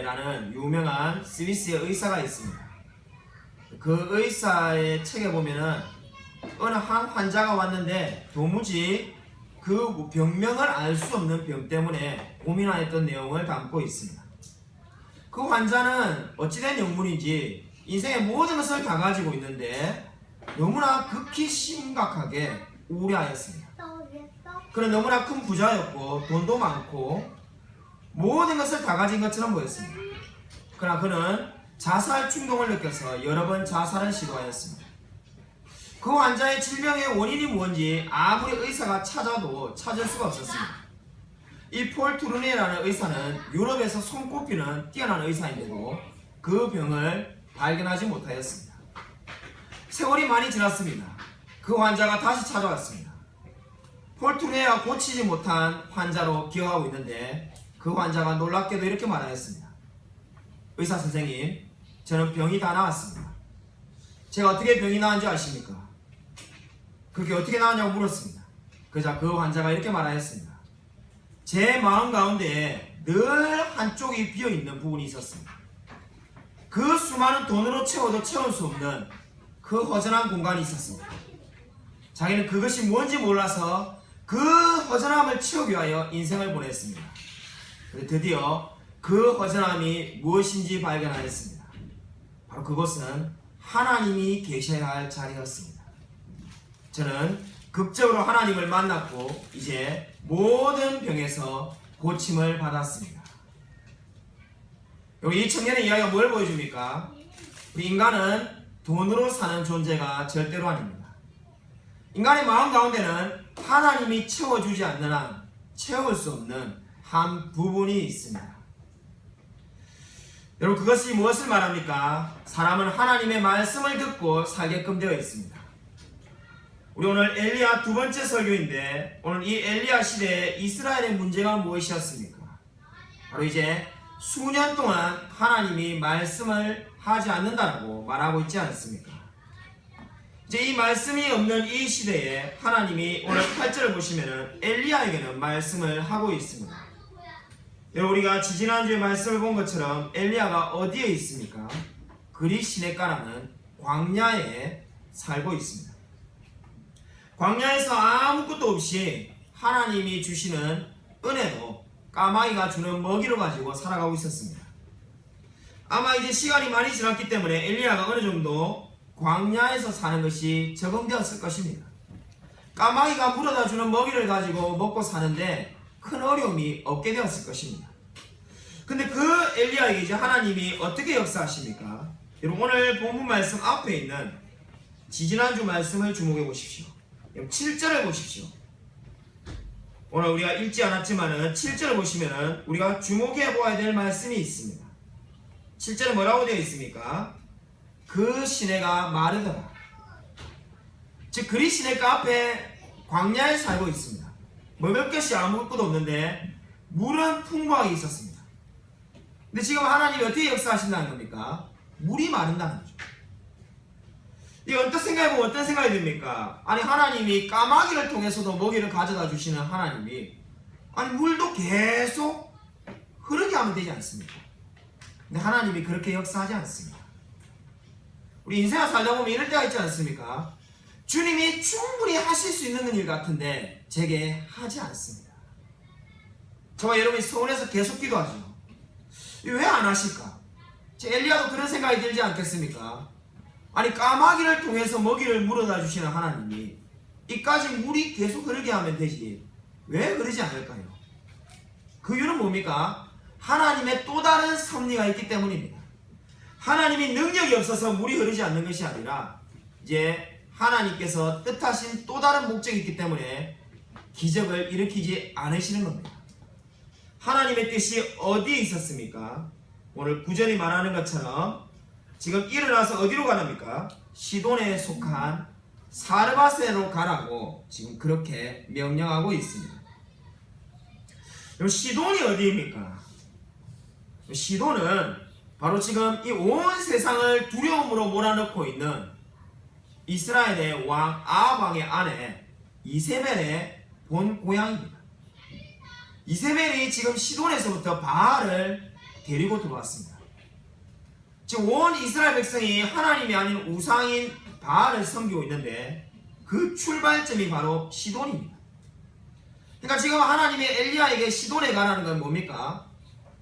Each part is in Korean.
슈타인베르게라는 유명한 스위스의 의사가 있습니다. 그 의사의 책에 보면은 어느 한 환자가 왔는데 도무지 그 병명을 알 수 없는 병 때문에 고민하였던 내용을 담고 있습니다. 그 환자는 어찌된 영문인지 인생의 모든 것을 다 가지고 있는데 너무나 극히 심각하게 우울해하였습니다. 그는 너무나 큰 부자였고 돈도 많고 모든 것을 다 가진 것처럼 보였습니다. 그러나 그는 자살 충동을 느껴서 여러 번 자살을 시도하였습니다. 그 환자의 질병의 원인이 뭔지 아무리 의사가 찾아도 찾을 수가 없었습니다. 이 폴 투르네라는 의사는 유럽에서 손꼽히는 뛰어난 의사인데도 그 병을 발견하지 못하였습니다. 세월이 많이 지났습니다. 그 환자가 다시 찾아왔습니다. 폴 투르네가 고치지 못한 환자로 기억하고 있는데 그 환자가 놀랍게도 이렇게 말하였습니다. 의사 선생님, 저는 병이 다 나았습니다. 제가 어떻게 병이 나은지 아십니까? 그게 어떻게 나왔냐고 물었습니다. 그러자 그 환자가 이렇게 말하였습니다. 제 마음 가운데에 늘 한쪽이 비어있는 부분이 있었습니다. 그 수많은 돈으로 채워도 채울 수 없는 그 허전한 공간이 있었습니다. 자기는 그것이 뭔지 몰라서 그 허전함을 채우기 위하여 인생을 보냈습니다. 드디어 그 허전함이 무엇인지 발견하였습니다. 바로 그것은 하나님이 계셔야 할 자리였습니다. 저는 극적으로 하나님을 만났고 이제 모든 병에서 고침을 받았습니다. 여기 이 청년의 이야기가 뭘 보여줍니까? 우리 인간은 돈으로 사는 존재가 절대로 아닙니다. 인간의 마음 가운데는 하나님이 채워주지 않는 한 채울 수 없는 한 부분이 있습니다. 여러분, 그것이 무엇을 말합니까? 사람은 하나님의 말씀을 듣고 살게끔 되어 있습니다. 우리 오늘 엘리야 두 번째 설교인데 오늘 이 엘리야 시대에 이스라엘의 문제가 무엇이었습니까? 바로 이제 수년 동안 하나님이 말씀을 하지 않는다라고 말하고 있지 않습니까? 이제 이 말씀이 없는 이 시대에 하나님이 오늘 8절을 보시면은 엘리야에게는 말씀을 하고 있습니다. 여러분, 우리가 지지난주에 말씀을 본 것처럼 엘리야가 어디에 있습니까? 그리 시내가라는 광야에 살고 있습니다. 광야에서 아무것도 없이 하나님이 주시는 은혜로 까마귀가 주는 먹이를 가지고 살아가고 있었습니다. 아마 이제 시간이 많이 지났기 때문에 엘리야가 어느 정도 광야에서 사는 것이 적응되었을 것입니다. 까마귀가 물어다 주는 먹이를 가지고 먹고 사는데 큰 어려움이 없게 되었을 것입니다. 근데 그 엘리야에게 이제 하나님이 어떻게 역사하십니까? 여러분, 오늘 본문 말씀 앞에 있는 지지난주 말씀을 주목해 보십시오. 7절을 보십시오. 오늘 우리가 읽지 않았지만은 7절을 보시면은 우리가 주목해 보아야 될 말씀이 있습니다. 7절에 뭐라고 되어 있습니까? 그 시내가 마르더라. 즉 그리 시내가 앞에 광야에 살고 있습니다. 먹을 것이 아무것도 없는데 물은 풍부하게 있었습니다. 근데 지금 하나님이 어떻게 역사하신다는 겁니까? 물이 마른다는 거죠. 이 언뜻 생각해보면 어떤 생각이 듭니까? 아니, 하나님이 까마귀를 통해서도 먹이를 가져다 주시는 하나님이 아니 물도 계속 흐르게 하면 되지 않습니까? 근데 하나님이 그렇게 역사하지 않습니다. 우리 인생을 살다 보면 이럴 때가 있지 않습니까? 주님이 충분히 하실 수 있는 일 같은데 제게 하지 않습니다. 저와 여러분이 서울에서 계속 기도하죠. 왜 안 하실까? 제 엘리야도 그런 생각이 들지 않겠습니까? 아니, 까마귀를 통해서 먹이를 물어다 주시는 하나님이 이까지 물이 계속 흐르게 하면 되지 왜 흐르지 않을까요? 그 이유는 뭡니까? 하나님의 또 다른 섭리가 있기 때문입니다. 하나님이 능력이 없어서 물이 흐르지 않는 것이 아니라 이제 하나님께서 뜻하신 또 다른 목적이 있기 때문에 기적을 일으키지 않으시는 겁니다. 하나님의 뜻이 어디에 있었습니까? 오늘 9절이 말하는 것처럼 지금 일어나서 어디로 가랍니까? 시돈에 속한 사르밧으로 가라고 지금 그렇게 명령하고 있습니다. 시돈이 어디입니까? 시돈은 바로 지금 이 온 세상을 두려움으로 몰아넣고 있는 이스라엘의 왕 아합 왕의 아내 이세벨의 본 고향입니다. 이세벨이 지금 시돈에서부터 바알을 데리고 들어왔습니다. 지금 온 이스라엘 백성이 하나님이 아닌 우상인 바알을 섬기고 있는데 그 출발점이 바로 시돈입니다. 그러니까 지금 하나님이 엘리야에게 시돈에 가라는 건 뭡니까?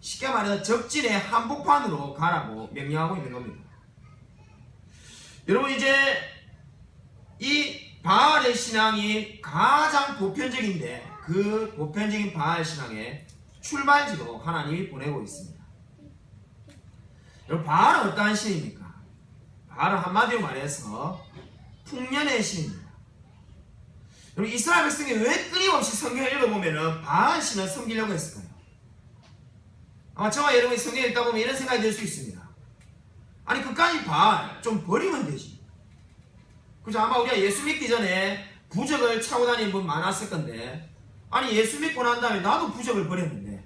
쉽게 말해서 적진의 한복판으로 가라고 명령하고 있는 겁니다. 여러분, 이제 이 바알의 신앙이 가장 보편적인데 그 보편적인 바알 신앙의 출발지로 하나님이 보내고 있습니다. 여러분, 바알은 어떠한 신입니까? 바알은 한마디로 말해서 풍년의 신입니다. 여러분, 이스라엘 백성이 왜 끊임없이 성경을 읽어보면 바알 신을 섬기려고 했을까요? 아마 저와 여러분이 성경을 읽다 보면 이런 생각이 들 수 있습니다. 아니, 그까지 바알 좀 버리면 되지. 그죠? 아마 우리가 예수 믿기 전에 부적을 차고 다니는 분 많았을 건데, 아니, 예수 믿고 난 다음에 나도 부적을 버렸는데,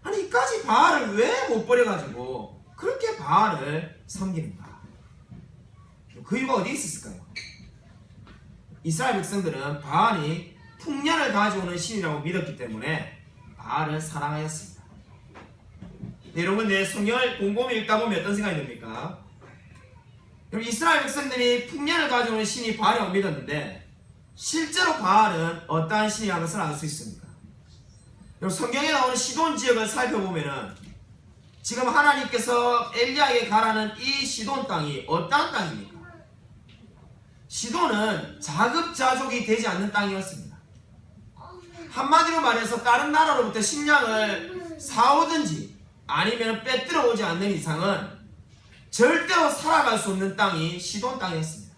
아니, 이까지 바알을 왜 못 버려가지고 그렇게 바알을 섬기는가? 그 이유가 어디 있었을까요? 이스라엘 백성들은 바알이 풍년을 가져오는 신이라고 믿었기 때문에 바알을 사랑하였습니다. 네, 여러분, 내 성경을 곰곰이 읽다 보면 어떤 생각이 듭니까? 여러분, 이스라엘 백성들이 풍년을 가져오는 신이 바알이라고 믿었는데 실제로 바알은 어떠한 신이라는 것을 알 수 있습니까? 여러분, 성경에 나오는 시돈 지역을 살펴보면은 지금 하나님께서 엘리야에게 가라는 이 시돈 땅이 어떠한 땅입니까? 시돈은 자급자족이 되지 않는 땅이었습니다. 한마디로 말해서 다른 나라로부터 식량을 사오든지 아니면 빼들어 오지 않는 이상은 절대로 살아갈 수 없는 땅이 시돈 땅이었습니다.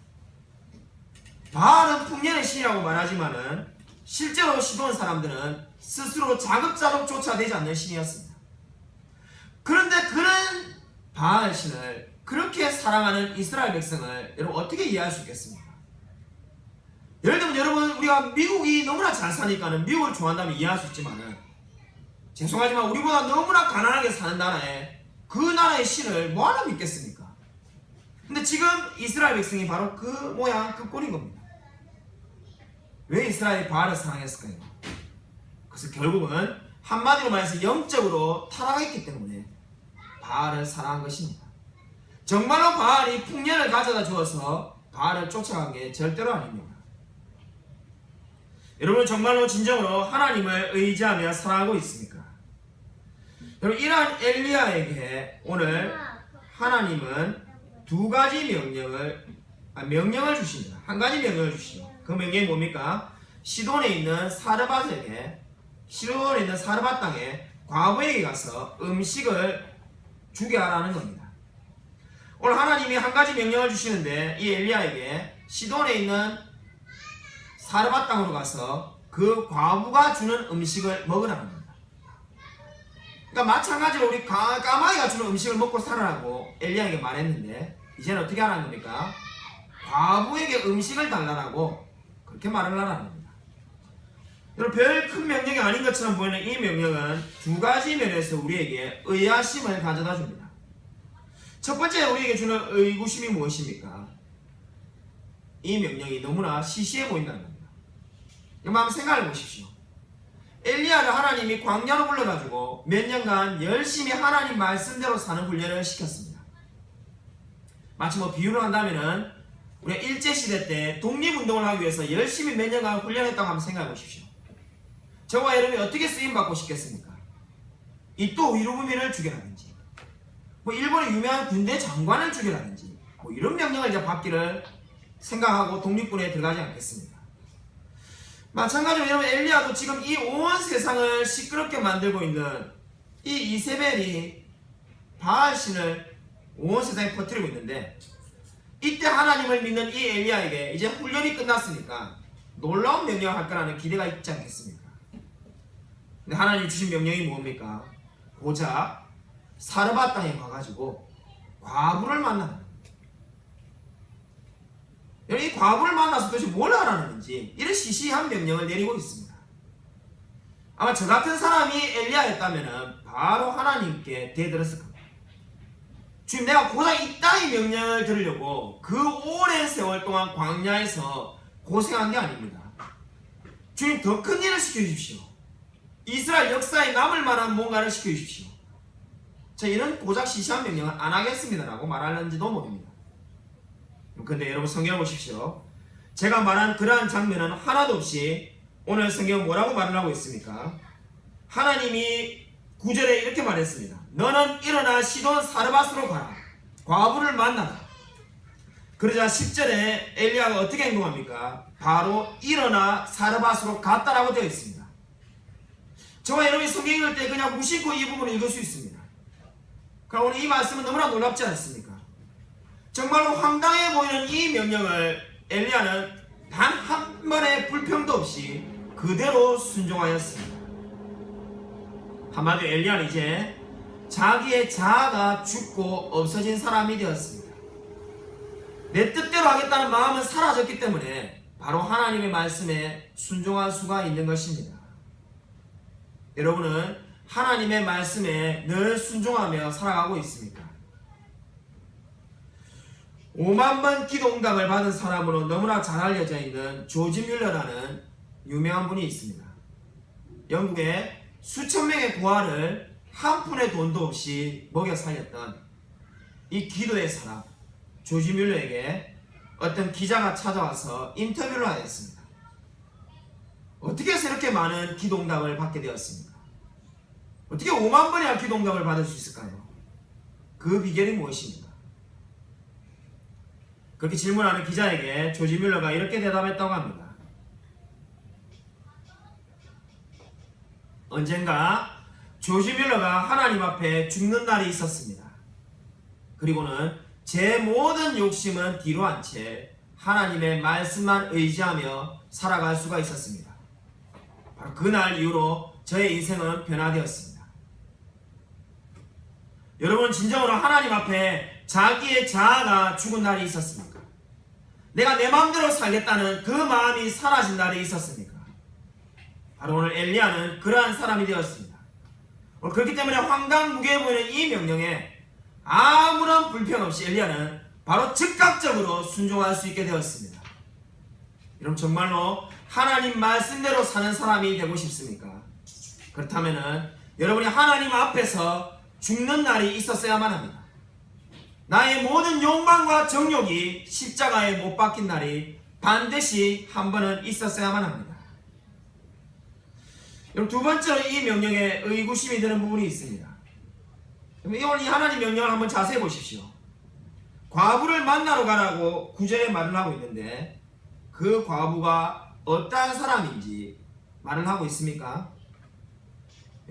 바알은 풍년의 신이라고 말하지만은 실제로 시돈 사람들은 스스로 자급자족조차 되지 않는 신이었습니다. 그런데 그런 바알 신을 그렇게 사랑하는 이스라엘 백성을 여러분 어떻게 이해할 수 있겠습니까? 예를 들면 여러분, 우리가 미국이 너무나 잘 사니까는 미국을 좋아한다면 이해할 수 있지만은, 죄송하지만 우리보다 너무나 가난하게 사는 나라에 그 나라의 신을 뭐하러 믿겠습니까? 근데 지금 이스라엘 백성이 바로 그 모양 그 꼴인 겁니다. 왜 이스라엘이 바알을 사랑했을까요? 그래서 결국은 한마디로 말해서 영적으로 타락했기 때문에 바알을 사랑한 것입니다. 정말로 바알이 풍년을 가져다 주어서 바알을 쫓아간 게 절대로 아닙니다. 여러분, 정말로 진정으로 하나님을 의지하며 살아가고 있습니까? 여러분, 이러한 엘리야에게 오늘 하나님은 두 가지 명령을 주십니다. 한 가지 명령을 주시죠. 그 명령이 뭡니까? 시돈에 있는 사르밧 땅에 과부에게 가서 음식을 주게 하라는 겁니다. 오늘 하나님이 한 가지 명령을 주시는데 이 엘리야에게 시돈에 있는 사르밧 땅으로 가서 그 과부가 주는 음식을 먹으라는 겁니다. 그러니까 마찬가지로 우리 까마귀가 주는 음식을 먹고 살아라고 엘리야에게 말했는데 이제는 어떻게 하라는 겁니까? 과부에게 음식을 달라고 그렇게 말을 하라는 겁니다. 여러분, 별 큰 명령이 아닌 것처럼 보이는 이 명령은 두 가지 면에서 우리에게 의아심을 가져다 줍니다. 첫 번째 우리에게 주는 의구심이 무엇입니까? 이 명령이 너무나 시시해 보인다는 겁니다. 여러분, 한번 생각해 보십시오. 엘리야를 하나님이 광야로 불러가지고 몇 년간 열심히 하나님 말씀대로 사는 훈련을 시켰습니다. 마치 뭐 비유를 한다면은 우리가 일제시대 때 독립운동을 하기 위해서 열심히 몇 년간 훈련했다고 한번 생각해 보십시오. 저와 여러분이 어떻게 쓰임받고 싶겠습니까? 이토 히로부미를 죽여라든지, 뭐 일본의 유명한 군대 장관을 죽여라든지, 뭐 이런 명령을 이제 받기를 생각하고 독립군에 들어가지 않겠습니까? 마찬가지로 여러분, 엘리야도 지금 이 온 세상을 시끄럽게 만들고 있는 이 이세벨이 바알신을 온 세상에 퍼뜨리고 있는데, 이때 하나님을 믿는 이 엘리야에게 이제 훈련이 끝났으니까 놀라운 명령을 할 거라는 기대가 있지 않겠습니까? 근데 하나님 주신 명령이 뭡니까? 고작 사르밧 땅에 가가지고 과부를 만나는, 이 과부를 만나서 도대체 뭘 하라는 건지 이런 시시한 명령을 내리고 있습니다. 아마 저 같은 사람이 엘리야였다면 바로 하나님께 대들었을 겁니다. 주님, 내가 고작 이 땅의 명령을 들으려고 그 오랜 세월 동안 광야에서 고생한 게 아닙니다. 주님, 더 큰 일을 시켜주십시오. 이스라엘 역사에 남을 만한 뭔가를 시켜주십시오. 저 이런 고작 시시한 명령은 안 하겠습니다라고 말하는지도 모릅니다. 그런데 여러분 성경을 보십시오. 제가 말한 그러한 장면은 하나도 없이 오늘 성경은 뭐라고 말을 하고 있습니까? 하나님이 9절에 이렇게 말했습니다. 너는 일어나 시돈 사르밧으로 가라. 과부를 만나라. 그러자 10절에 엘리야가 어떻게 행동합니까? 바로 일어나 사르밧으로 갔다라고 되어 있습니다. 저와 여러분이 성경 읽을 때 그냥 무심코 이 부분을 읽을 수 있습니다. 그럼 오늘 이 말씀은 너무나 놀랍지 않습니까? 정말로 황당해 보이는 이 명령을 엘리야는 단 한 번의 불평도 없이 그대로 순종하였습니다. 한마디로 엘리야는 이제 자기의 자아가 죽고 없어진 사람이 되었습니다. 내 뜻대로 하겠다는 마음은 사라졌기 때문에 바로 하나님의 말씀에 순종할 수가 있는 것입니다. 여러분은 하나님의 말씀에 늘 순종하며 살아가고 있습니까? 5만 번 기도응답을 받은 사람으로 너무나 잘 알려져 있는 조지 뮬러라는 유명한 분이 있습니다. 영국의 수천 명의 고아를 한 푼의 돈도 없이 먹여 살렸던 이 기도의 사람 조지 뮬러에게 어떤 기자가 찾아와서 인터뷰를 하였습니다. 어떻게 해서 이렇게 많은 기도응답을 받게 되었습니까? 어떻게 5만 번이나 기도응답을 받을 수 있을까요? 그 비결이 무엇입니까? 그렇게 질문하는 기자에게 조지 뮬러가 이렇게 대답했다고 합니다. 언젠가 조지 뮬러가 하나님 앞에 죽는 날이 있었습니다. 그리고는 제 모든 욕심은 뒤로 한 채 하나님의 말씀만 의지하며 살아갈 수가 있었습니다. 바로 그날 이후로 저의 인생은 변화되었습니다. 여러분 진정으로 하나님 앞에 자기의 자아가 죽은 날이 있었습니까? 내가 내 마음대로 살겠다는 그 마음이 사라진 날이 있었습니까? 바로 오늘 엘리야는 그러한 사람이 되었습니다. 그렇기 때문에 황당무계해 보이는 이 명령에 아무런 불평 없이 엘리야는 바로 즉각적으로 순종할 수 있게 되었습니다. 여러분 정말로 하나님 말씀대로 사는 사람이 되고 싶습니까? 그렇다면 여러분이 하나님 앞에서 죽는 날이 있었어야만 합니다. 나의 모든 욕망과 정욕이 십자가에 못 박힌 날이 반드시 한 번은 있었어야만 합니다. 여러분 두 번째로 이 명령에 의구심이 드는 부분이 있습니다. 오늘 이 하나님 명령을 한번 자세히 보십시오. 과부를 만나러 가라고 9절에 말을 하고 있는데 그 과부가 어떠한 사람인지 말을 하고 있습니까?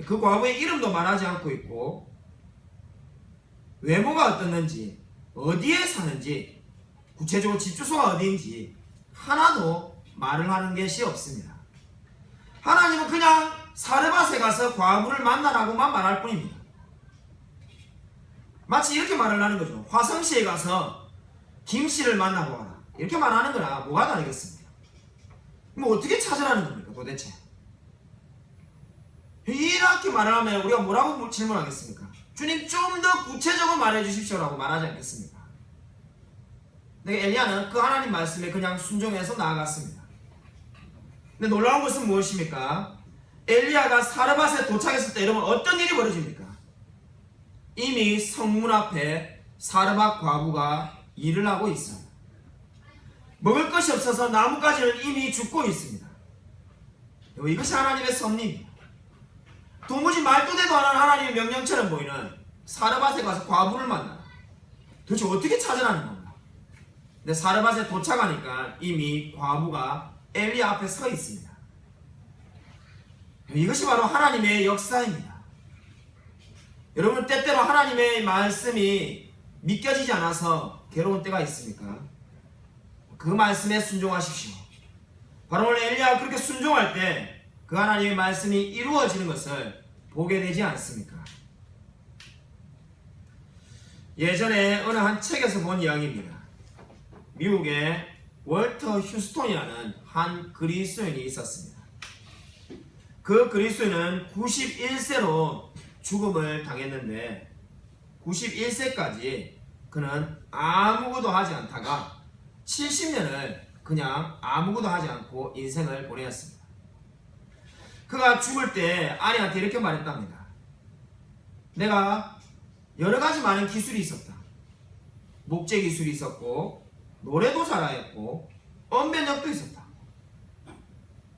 그 과부의 이름도 말하지 않고 있고 외모가 어떻는지 어디에 사는지 구체적으로 집 주소가 어디인지 하나도 말을 하는 것이 없습니다. 하나님은 그냥 사르밧에 가서 과부를 만나라고만 말할 뿐입니다. 마치 이렇게 말을 하는 거죠. 화성시에 가서 김씨를 만나고 와라 이렇게 말하는 거나 뭐가 다르겠습니까? 뭐 어떻게 찾으라는 겁니까 도대체? 이렇게 말을 하면 우리가 뭐라고 질문하겠습니까? 주님 좀 더 구체적으로 말해 주십시오라고 말하지 않겠습니까? 근데 엘리야는 그 하나님 말씀에 그냥 순종해서 나아갔습니다. 근데 놀라운 것은 무엇입니까? 엘리야가 사르밧에 도착했을 때 여러분 어떤 일이 벌어집니까? 이미 성문 앞에 사르밧 과부가 일을 하고 있습니다. 먹을 것이 없어서 나뭇가지는 이미 죽고 있습니다. 이것이 하나님의 섭리입니다. 도무지 말도 되도 않은 하나님의 명령처럼 보이는 사르밧에 가서 과부를 만나 도대체 어떻게 찾으라는 겁니다. 근데 사르밧에 도착하니까 이미 과부가 엘리야 앞에 서 있습니다. 이것이 바로 하나님의 역사입니다. 여러분 때때로 하나님의 말씀이 믿겨지지 않아서 괴로운 때가 있습니까? 그 말씀에 순종하십시오. 바로 오늘 엘리야가 그렇게 순종할 때 그 하나님의 말씀이 이루어지는 것을 보게 되지 않습니까? 예전에 어느 한 책에서 본 이야기입니다. 미국의 월터 휴스톤이라는 한 그리스도인이 있었습니다. 그 그리스도인은 91세로 죽음을 당했는데 91세까지 그는 아무것도 하지 않다가 70년을 그냥 아무것도 하지 않고 인생을 보내었습니다. 그가 죽을 때 아내한테 이렇게 말했답니다. 내가 여러 가지 많은 기술이 있었다. 목재 기술이 있었고, 노래도 잘하였고, 언변력도 있었다.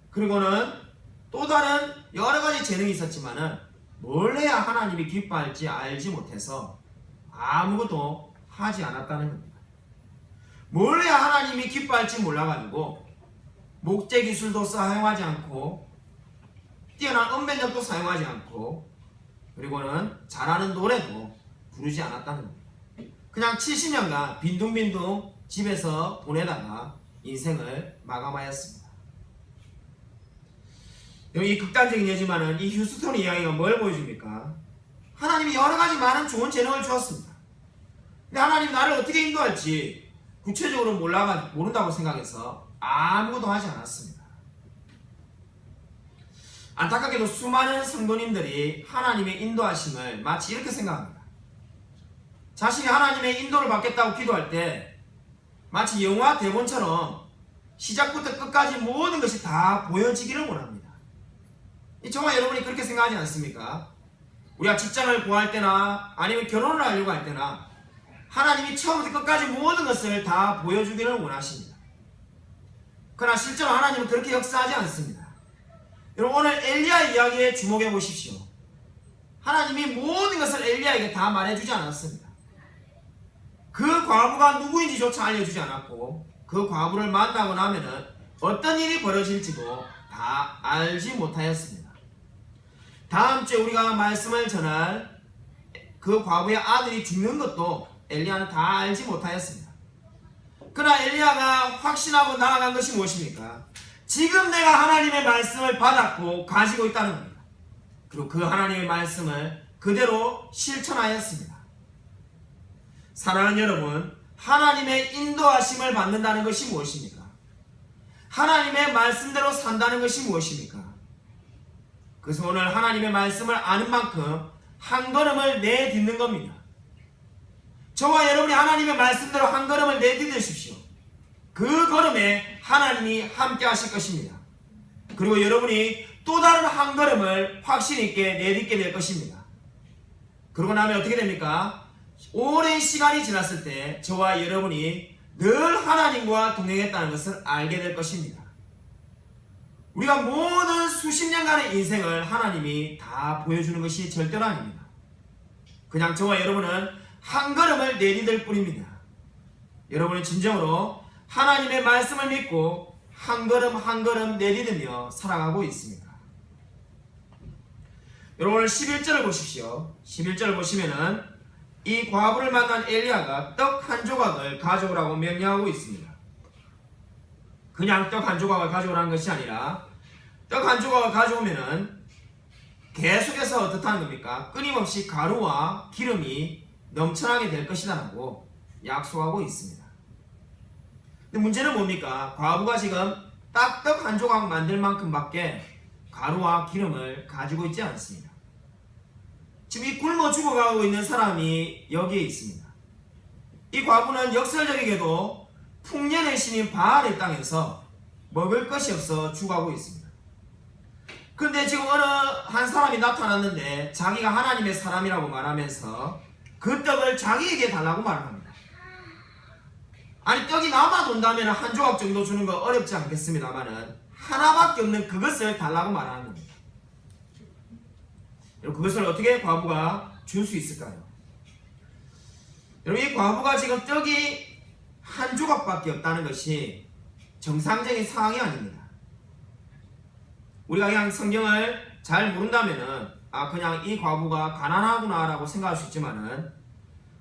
그리고는 또 다른 여러 가지 재능이 있었지만은 뭘 해야 하나님이 기뻐할지 알지 못해서 아무것도 하지 않았다는 겁니다. 뭘 해야 하나님이 기뻐할지 몰라가지고 목재 기술도 사용하지 않고 뛰어난 언변력도 사용하지 않고 그리고는 잘하는 노래도 부르지 않았다는 겁니다. 그냥 70년간 빈둥빈둥 집에서 보내다가 인생을 마감하였습니다. 이 극단적인 예지만은 이 휴스턴 이야기가 뭘 보여줍니까? 하나님이 여러 가지 많은 좋은 재능을 주었습니다. 근데 하나님 나를 어떻게 인도할지 구체적으로 모른다고 생각해서 아무것도 하지 않았습니다. 안타깝게도 수많은 성도님들이 하나님의 인도하심을 마치 이렇게 생각합니다. 자신이 하나님의 인도를 받겠다고 기도할 때 마치 영화 대본처럼 시작부터 끝까지 모든 것이 다 보여지기를 원합니다. 저와 여러분이 그렇게 생각하지 않습니까? 우리가 직장을 구할 때나 아니면 결혼을 하려고 할 때나 하나님이 처음부터 끝까지 모든 것을 다 보여주기를 원하십니다. 그러나 실제로 하나님은 그렇게 역사하지 않습니다. 여러분 오늘 엘리야 이야기에 주목해 보십시오. 하나님이 모든 것을 엘리야에게 다 말해주지 않았습니다. 그 과부가 누구인지조차 알려주지 않았고 그 과부를 만나고 나면은 어떤 일이 벌어질지도 다 알지 못하였습니다. 다음 주에 우리가 말씀을 전할 그 과부의 아들이 죽는 것도 엘리야는 다 알지 못하였습니다. 그러나 엘리야가 확신하고 나아간 것이 무엇입니까? 지금 내가 하나님의 말씀을 받았고 가지고 있다는 겁니다. 그리고 그 하나님의 말씀을 그대로 실천하였습니다. 사랑하는 여러분, 하나님의 인도하심을 받는다는 것이 무엇입니까? 하나님의 말씀대로 산다는 것이 무엇입니까? 그래서 오늘 하나님의 말씀을 아는 만큼 한 걸음을 내딛는 겁니다. 저와 여러분이 하나님의 말씀대로 한 걸음을 내딛으십시오. 그 걸음에 하나님이 함께 하실 것입니다. 그리고 여러분이 또 다른 한 걸음을 확신 있게 내딛게 될 것입니다. 그러고 나면 어떻게 됩니까? 오랜 시간이 지났을 때 저와 여러분이 늘 하나님과 동행했다는 것을 알게 될 것입니다. 우리가 모든 수십 년간의 인생을 하나님이 다 보여주는 것이 절대로 아닙니다. 그냥 저와 여러분은 한 걸음을 내딛을 뿐입니다. 여러분은 진정으로 하나님의 말씀을 믿고 한 걸음 한 걸음 내딛으며 살아가고 있습니다. 여러분 오늘 11절을 보십시오. 11절을 보시면은 이 과부를 만난 엘리야가 떡 한 조각을 가져오라고 명령하고 있습니다. 그냥 떡 한 조각을 가져오라는 것이 아니라 떡 한 조각을 가져오면은 계속해서 어떻다는 겁니까? 끊임없이 가루와 기름이 넘쳐나게 될 것이라고 약속하고 있습니다. 근데 문제는 뭡니까? 과부가 지금 딱 떡 한 조각 만들 만큼밖에 가루와 기름을 가지고 있지 않습니다. 지금 이 굶어 죽어가고 있는 사람이 여기에 있습니다. 이 과부는 역설적이게도 풍년의 신인 바알의 땅에서 먹을 것이 없어 죽어가고 있습니다. 그런데 지금 어느 한 사람이 나타났는데 자기가 하나님의 사람이라고 말하면서 그 떡을 자기에게 달라고 말합니다. 아니 떡이 남아돈다면 한 조각 정도 주는 거 어렵지 않겠습니다만은 하나밖에 없는 그것을 달라고 말하는 겁니다. 여러분 그것을 어떻게 과부가 줄 수 있을까요? 여러분 이 과부가 지금 떡이 한 조각밖에 없다는 것이 정상적인 상황이 아닙니다. 우리가 그냥 성경을 잘 모른다면은 그냥 이 과부가 가난하구나 라고 생각할 수 있지만은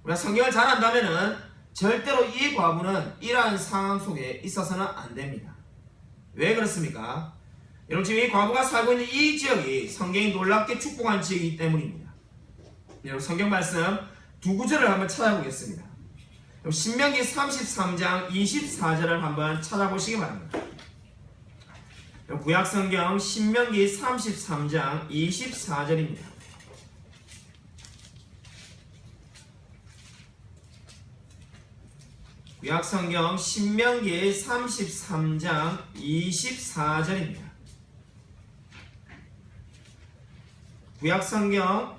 우리가 성경을 잘 안다면은 절대로 이 과부는 이러한 상황 속에 있어서는 안 됩니다. 왜 그렇습니까? 여러분 지금 이 과부가 살고 있는 이 지역이 성경이 놀랍게 축복한 지역이기 때문입니다. 여러분 성경 말씀 두 구절을 한번 찾아보겠습니다. 신명기 33장 24절을 한번 찾아보시기 바랍니다. 구약성경 신명기 33장 24절입니다. 구약성경 신명기 33장 24절입니다. 구약성경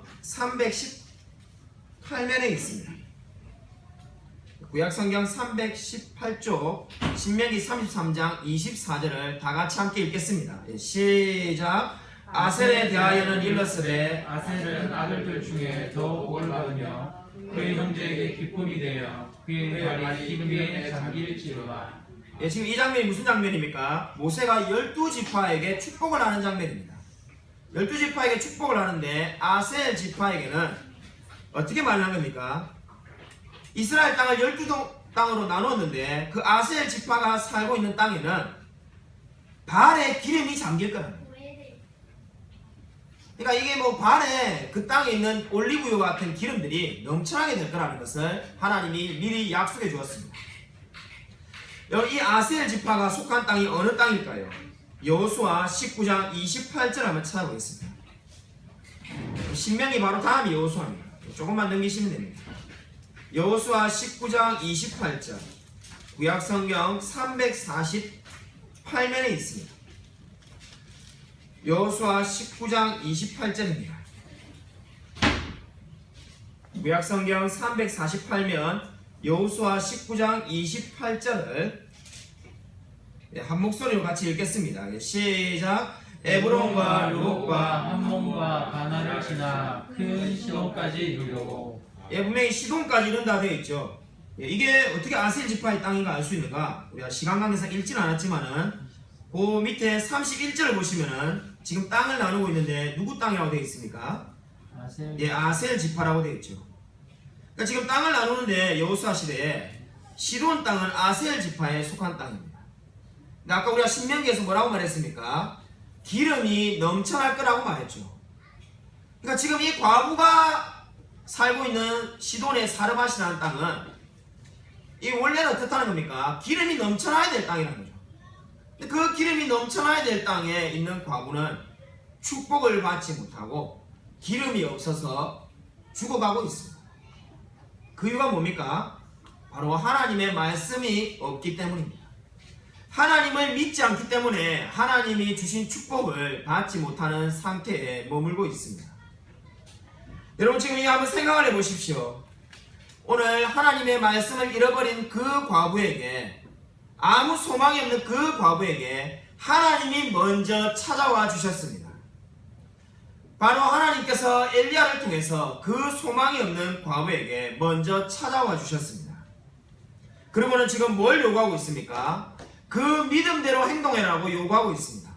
318면에 있습니다. 구약성경 318쪽 신명기 33장 24절을 다 같이 함께 읽겠습니다. 시작. 아셀에 대하여는 일렀으되 아셀은 아들들 중에 더욱 올바르며 그의 형제에게 기쁨이 되어 그의 발이 기름에 잠길지로다. 지금 이 장면이 무슨 장면입니까? 모세가 12지파에게 축복을 하는 장면입니다. 12지파에게 축복을 하는데 아셀 지파에게는 어떻게 말하는 겁니까? 이스라엘 땅을 12땅으로 나눴는데 그 아셀 지파가 살고 있는 땅에는 발에 기름이 잠길 거랍니다. 그러니까 이게 뭐 발에 그 땅에 있는 올리브유 같은 기름들이 넘쳐나게 될 거라는 것을 하나님이 미리 약속해 주었습니다. 이 아셀 지파가 속한 땅이 어느 땅일까요? 여호수아 19장 28절 한번 찾아보겠습니다. 신명이 바로 다음이 여호수아입니다. 조금만 넘기시면 됩니다. 여호수아 19장 28절 구약성경 348면에 있습니다. 여호수아 19장 28절입니다. 구약성경 348면 여호수아 19장 28절을 한 목소리로 같이 읽겠습니다. 시작. 에브론과 르곡과 함몬과 가나를 지나 큰 시돈까지 이르려고. 분명히 시돈까지 이른다 되어 있죠. 이게 어떻게 아셀 지파의 땅인가 알 수 있는가? 우리가 시간 관계상 읽지는 않았지만은 그 밑에 31절을 보시면은 지금 땅을 나누고 있는데 누구 땅이라고 되어 있습니까? 아셀 지파라고 되어 있죠. 그러니까 지금 땅을 나누는데 여호수아 시대에 시돈 땅은 아셀 지파에 속한 땅입니다. 근데 아까 우리가 신명기에서 뭐라고 말했습니까? 기름이 넘쳐날 거라고 말했죠. 그러니까 지금 이 과부가 살고 있는 시돈의 사르밧이라는 땅은 이 원래는 어떻다는 겁니까? 기름이 넘쳐나야 될 땅이라는 거죠. 근데 그 기름이 넘쳐나야 될 땅에 있는 과부는 축복을 받지 못하고 기름이 없어서 죽어가고 있습니다. 그 이유가 뭡니까? 바로 하나님의 말씀이 없기 때문입니다. 하나님을 믿지 않기 때문에 하나님이 주신 축복을 받지 못하는 상태에 머물고 있습니다. 여러분 지금 이 한번 생각을 해보십시오. 오늘 하나님의 말씀을 잃어버린 그 과부에게, 아무 소망이 없는 그 과부에게 하나님이 먼저 찾아와 주셨습니다. 바로 하나님께서 엘리야를 통해서 그 소망이 없는 과부에게 먼저 찾아와 주셨습니다. 그리고는 지금 뭘 요구하고 있습니까? 그 믿음대로 행동해라고 요구하고 있습니다.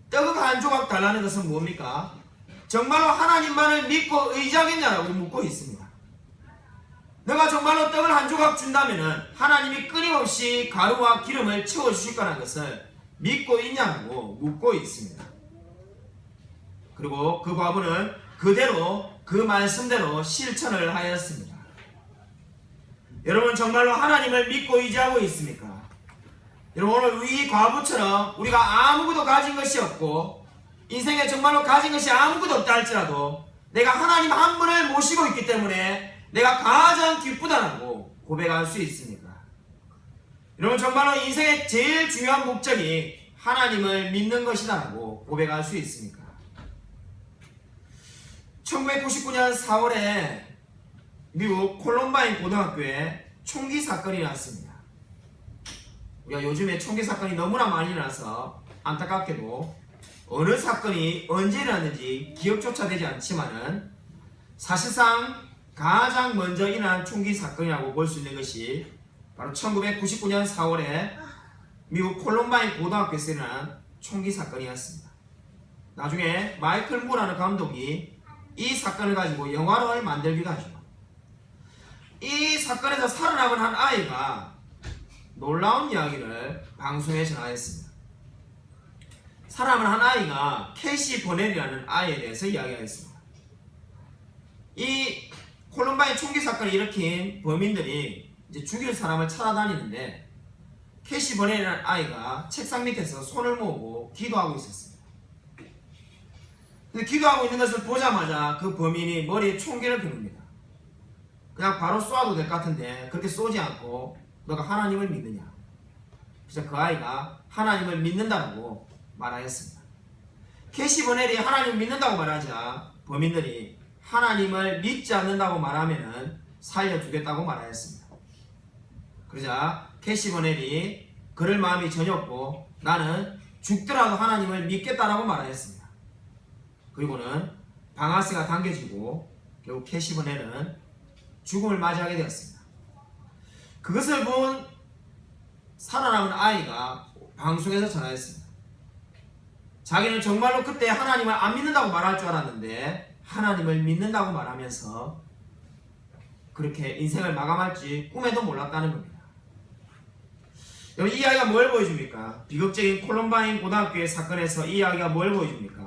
떡 한 조각 달라는 것은 뭡니까? 정말로 하나님만을 믿고 의지하겠냐라고 묻고 있습니다. 너가 정말로 떡을 한 조각 준다면 하나님이 끊임없이 가루와 기름을 채워주실 거라는 것을 믿고 있냐고 묻고 있습니다. 그리고 그 과부는 그대로 그 말씀대로 실천을 하였습니다. 여러분 정말로 하나님을 믿고 의지하고 있습니까? 여러분 오늘 이 과부처럼 우리가 아무것도 가진 것이 없고 인생에 정말로 가진 것이 아무것도 없다 할지라도 내가 하나님 한 분을 모시고 있기 때문에 내가 가장 기쁘다라고 고백할 수 있습니까? 여러분 정말로 인생의 제일 중요한 목적이 하나님을 믿는 것이다라고 고백할 수 있습니까? 1999년 4월에 미국 콜럼바인 고등학교에 총기 사건이 났습니다. 우리가 요즘에 총기 사건이 너무나 많이 나서 안타깝게도 어느 사건이 언제 일어났는지 기억조차 되지 않지만은 사실상 가장 먼저 일어난 총기 사건이라고 볼 수 있는 것이 바로 1999년 4월에 미국 콜럼바인 고등학교에서 일어난 총기 사건이었습니다. 나중에 마이클 무라는 감독이 이 사건을 가지고 영화를 만들기도 하죠. 이 사건에서 살아남은 한 아이가 놀라운 이야기를 방송에 전하였습니다. 살아남은 한 아이가 캐시 버넬이라는 아이에 대해서 이야기하였습니다. 이 콜럼바인 총기 사건을 일으킨 범인들이 이제 죽일 사람을 찾아다니는데 캐시 버넬이라는 아이가 책상 밑에서 손을 모으고 기도하고 있었습니다. 근데 기도하고 있는 것을 보자마자 그 범인이 머리에 총기를 겨눕니다. 그냥 바로 쏘아도 될 것 같은데 그렇게 쏘지 않고 너가 하나님을 믿느냐? 그래서 그 아이가 하나님을 믿는다고 말하였습니다. 캐시 버넬이 하나님을 믿는다고 말하자 범인들이 하나님을 믿지 않는다고 말하면은 살려주겠다고 말하였습니다. 그러자 캐시버넬이 그럴 마음이 전혀 없고 나는 죽더라도 하나님을 믿겠다라고 말하였습니다. 그리고는 방아쇠가 당겨지고 결국 캐시버넬은 죽음을 맞이하게 되었습니다. 그것을 본 살아남은 아이가 방송에서 전하였습니다. 자기는 정말로 그때 하나님을 안 믿는다고 말할 줄 알았는데 하나님을 믿는다고 말하면서 그렇게 인생을 마감할지 꿈에도 몰랐다는 겁니다. 여러분, 이 이야기가 뭘 보여줍니까? 비극적인 콜럼바인 고등학교의 사건에서 이 이야기가 뭘 보여줍니까?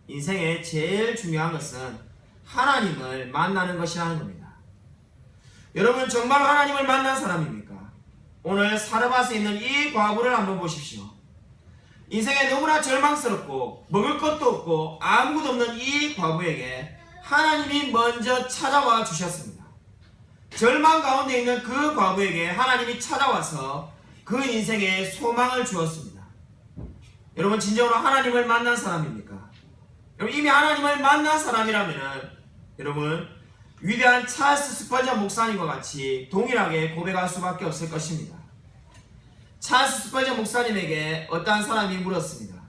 인생의 제일 중요한 것은 하나님을 만나는 것이라는 겁니다. 여러분, 정말 하나님을 만난 사람입니까? 오늘 사르밧에 있는 이 과부를 한번 보십시오. 인생에 너무나 절망스럽고 먹을 것도 없고 아무것도 없는 이 과부에게 하나님이 먼저 찾아와 주셨습니다. 절망 가운데 있는 그 과부에게 하나님이 찾아와서 그 인생에 소망을 주었습니다. 여러분, 진정으로 하나님을 만난 사람입니까? 여러분, 이미 하나님을 만난 사람이라면 여러분, 위대한 찰스 스펄전 목사님과 같이 동일하게 고백할 수밖에 없을 것입니다. 찰스 스펄전 목사님에게 어떠한 사람이 물었습니다.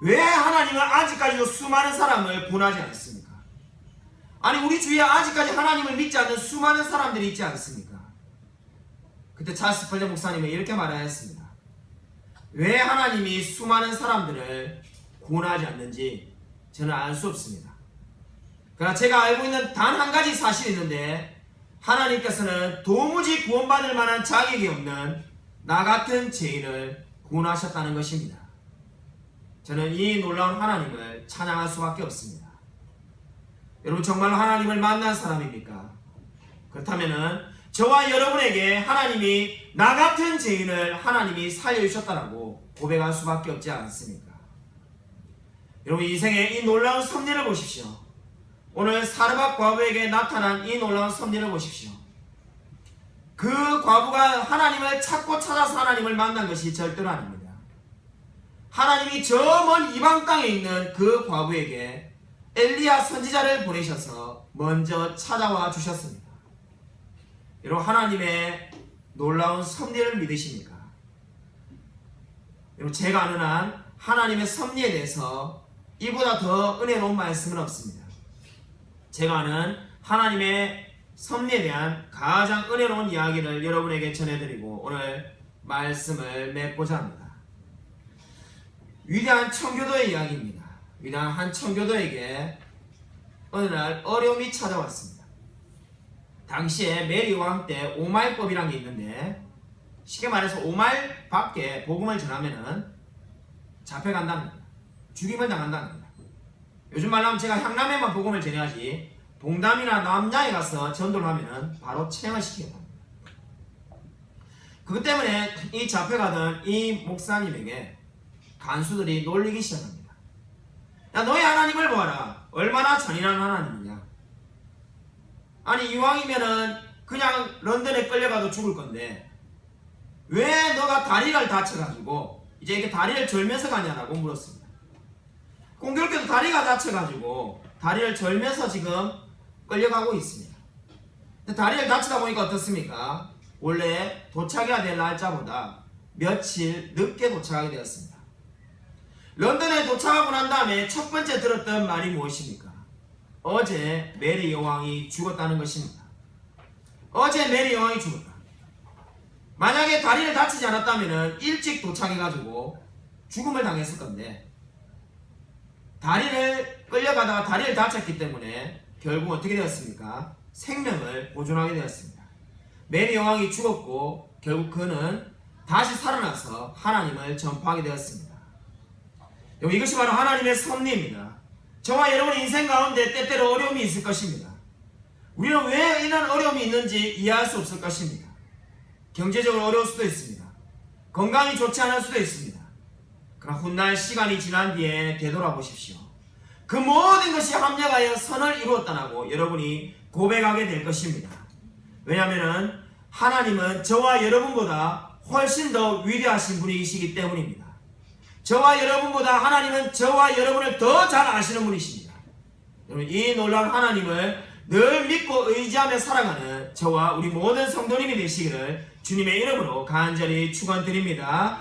왜 하나님은 아직까지도 수많은 사람을 구원하지 않습니까? 아니, 우리 주위에 아직까지 하나님을 믿지 않는 수많은 사람들이 있지 않습니까? 그때 찰스 스펄전 목사님은 이렇게 말하였습니다. 왜 하나님이 수많은 사람들을 구원하지 않는지 저는 알 수 없습니다. 그러나 제가 알고 있는 단 한 가지 사실이 있는데 하나님께서는 도무지 구원받을 만한 자격이 없는 나 같은 죄인을 구원하셨다는 것입니다. 저는 이 놀라운 하나님을 찬양할 수밖에 없습니다. 여러분, 정말로 하나님을 만난 사람입니까? 그렇다면은 저와 여러분에게 하나님이 나 같은 죄인을 하나님이 살려주셨다라고 고백할 수밖에 없지 않습니까? 여러분, 인생의 이 놀라운 섭리를 보십시오. 오늘 사르밧 과부에게 나타난 이 놀라운 섭리를 보십시오. 그 과부가 하나님을 찾고 찾아서 하나님을 만난 것이 절대로 아닙니다. 하나님이 저 먼 이방 땅에 있는 그 과부에게 엘리야 선지자를 보내셔서 먼저 찾아와 주셨습니다. 여러분, 하나님의 놀라운 섭리를 믿으십니까? 여러분, 제가 아는 한 하나님의 섭리에 대해서 이보다 더 은혜로운 말씀은 없습니다. 제가 아는 하나님의 섭리에 대한 가장 은혜로운 이야기를 여러분에게 전해드리고 오늘 말씀을 맺고자 합니다. 위대한 청교도의 이야기입니다. 위대한 한 청교도에게 어느 날 어려움이 찾아왔습니다. 당시에 메리 왕 때 오말법이라는 게 있는데 쉽게 말해서 오말 밖에 복음을 전하면은 잡혀간다는 겁니다. 죽임을 당한다는 겁니다. 요즘 말로 하면 제가 향남에만 복음을 전해야지 동담이나 남양에 가서 전도를 하면은 바로 체형을 시키게 됩니다. 그것 때문에 이 잡혀가던 이 목사님에게 간수들이 놀리기 시작합니다. 야, 너희 하나님을 보아라. 얼마나 잔인한 하나님이냐. 아니, 이왕이면은 그냥 런던에 끌려가도 죽을 건데 왜 너가 다리를 다쳐가지고 이제 이렇게 다리를 절면서 가냐라고 물었습니다. 공교롭게도 다리가 다쳐가지고 다리를 절면서 지금 끌려가고 있습니다. 근데 다리를 다치다 보니까 어떻습니까? 원래 도착해야 될 날짜보다 며칠 늦게 도착하게 되었습니다. 런던에 도착하고 난 다음에 첫 번째 들었던 말이 무엇입니까? 어제 메리 여왕이 죽었다는 것입니다. 어제 메리 여왕이 죽었다. 만약에 다리를 다치지 않았다면 일찍 도착해가지고 죽음을 당했을 건데 다리를 끌려가다가 다리를 다쳤기 때문에 결국 어떻게 되었습니까? 생명을 보존하게 되었습니다. 메리 여왕이 죽었고 결국 그는 다시 살아나서 하나님을 전파하게 되었습니다. 여러분, 이것이 바로 하나님의 섭리입니다. 저와 여러분의 인생 가운데 때때로 어려움이 있을 것입니다. 우리는 왜 이런 어려움이 있는지 이해할 수 없을 것입니다. 경제적으로 어려울 수도 있습니다. 건강이 좋지 않을 수도 있습니다. 그러나 훗날 시간이 지난 뒤에 되돌아보십시오. 그 모든 것이 합력하여 선을 이루었다고 여러분이 고백하게 될 것입니다. 왜냐하면 하나님은 저와 여러분보다 훨씬 더 위대하신 분이시기 때문입니다. 저와 여러분보다 하나님은 저와 여러분을 더 잘 아시는 분이십니다. 여러분, 이 놀라운 하나님을 늘 믿고 의지하며 살아가는 저와 우리 모든 성도님이 되시기를 주님의 이름으로 간절히 축원드립니다.